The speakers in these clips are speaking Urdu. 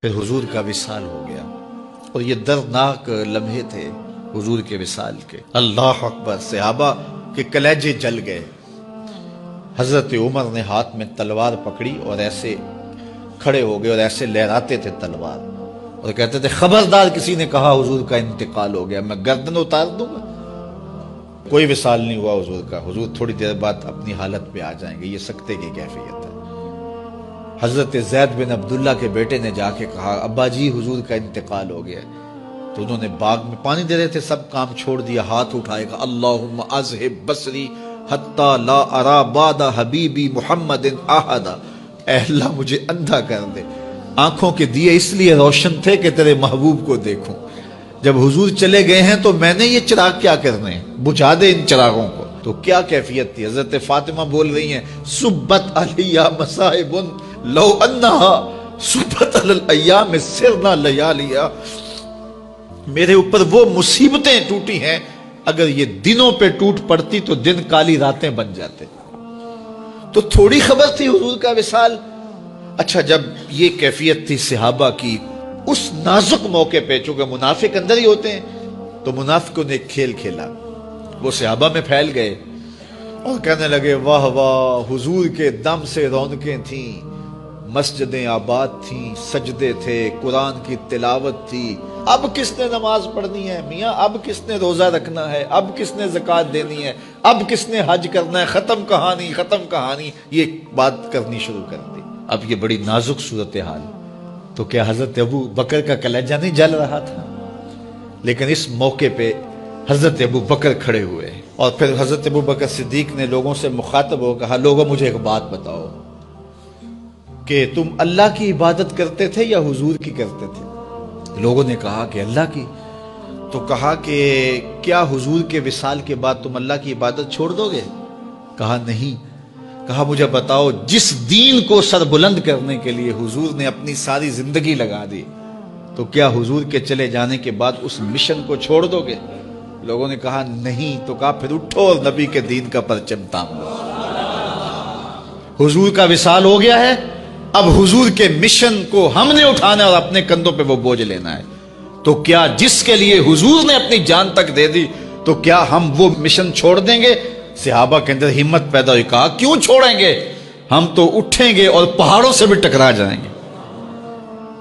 پھر حضور کا وصال ہو گیا اور یہ دردناک لمحے تھے حضور کے وصال کے۔ اللہ اکبر، صحابہ کے کلیجے جل گئے۔ حضرت عمر نے ہاتھ میں تلوار پکڑی اور ایسے کھڑے ہو گئے اور ایسے لہراتے تھے تلوار اور کہتے تھے خبردار کسی نے کہا حضور کا انتقال ہو گیا میں گردن اتار دوں گا۔ کوئی وصال نہیں ہوا حضور کا، حضور تھوڑی دیر بعد اپنی حالت پہ آ جائیں گے، یہ سکتے کی کیفیت ہے۔ حضرت زید بن عبداللہ کے بیٹے نے جا کے کہا ابا جی حضور کا انتقال ہو گیا، تو انہوں نے باغ میں پانی دے رہے تھے، سب کام چھوڑ دیا، ہاتھ اٹھائے گا اللہم اذہب بصری حتی لا ارا بعد حبیبی محمد احدا، اے اللہ مجھے اندھا کر دے، آنکھوں کے دیے اس لیے روشن تھے کہ تیرے محبوب کو دیکھوں، جب حضور چلے گئے ہیں تو میں نے یہ چراغ کیا کرنے ہیں، بجھا دے ان چراغوں کو۔ تو کیا کیفیت تھی، حضرت فاطمہ بول رہی ہیں صبت علیہ مصائب لو انہا صبت علی الایام سرنا لیالیا، میرے اوپر وہ مصیبتیں ٹوٹی ہیں اگر یہ دنوں پہ ٹوٹ پڑتی تو دن کالی راتیں بن جاتے۔ تو تھوڑی خبر تھی حضور کا وصال۔ اچھا جب یہ کیفیت تھی صحابہ کی اس نازک موقع پہ، چونکہ منافق اندر ہی ہوتے ہیں، تو منافقوں نے ایک کھیل کھیلا، وہ صحابہ میں پھیل گئے اور کہنے لگے واہ واہ حضور کے دم سے رونقیں تھیں، مسجدیں آباد تھیں، سجدے تھے، قرآن کی تلاوت تھی، اب کس نے نماز پڑھنی ہے میاں، اب کس نے روزہ رکھنا ہے، اب کس نے زکوٰۃ دینی ہے، اب کس نے حج کرنا ہے، ختم کہانی ختم کہانی، یہ بات کرنی شروع کر دی۔ اب یہ بڑی نازک صورتحال، تو کیا حضرت ابو بکر کا کلیجہ نہیں جل رہا تھا؟ لیکن اس موقع پہ حضرت ابو بکر کھڑے ہوئے اور پھر حضرت ابو بکر صدیق نے لوگوں سے مخاطب ہو کہا لوگوں مجھے ایک بات بتاؤ کہ تم اللہ کی عبادت کرتے تھے یا حضور کی کرتے تھے؟ لوگوں نے کہا کہ اللہ کی۔ تو کہا کہ کیا حضور کے وصال کے بعد تم اللہ کی عبادت چھوڑ دو گے؟ کہا نہیں۔ کہا مجھے بتاؤ جس دین کو سر بلند کرنے کے لیے حضور نے اپنی ساری زندگی لگا دی، تو کیا حضور کے چلے جانے کے بعد اس مشن کو چھوڑ دو گے؟ لوگوں نے کہا نہیں۔ تو کہا پھر اٹھو اور نبی کے دین کا پرچم تام لو۔ حضور کا وصال ہو گیا ہے، اب حضور کے مشن کو ہم نے اٹھانا ہے اور اپنے کندھوں پہ وہ بوجھ لینا ہے۔ تو کیا جس کے لیے حضور نے اپنی جان تک دے دی، تو کیا ہم وہ مشن چھوڑ دیں گے؟ صحابہ کے اندر ہمت پیدا ہوئی، کہا کیوں چھوڑیں گے، ہم تو اٹھیں گے اور پہاڑوں سے بھی ٹکرا جائیں گے۔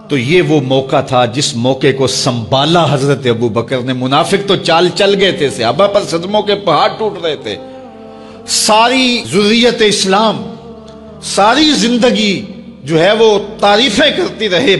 تو یہ وہ موقع تھا جس موقع کو سنبھالا حضرت ابو بکر نے۔ منافق تو چال چل گئے تھے، صحابہ پر صدموں کے پہاڑ ٹوٹ رہے تھے، ساری ذریت اسلام ساری زندگی جو ہے وہ تعریفیں کرتی رہے۔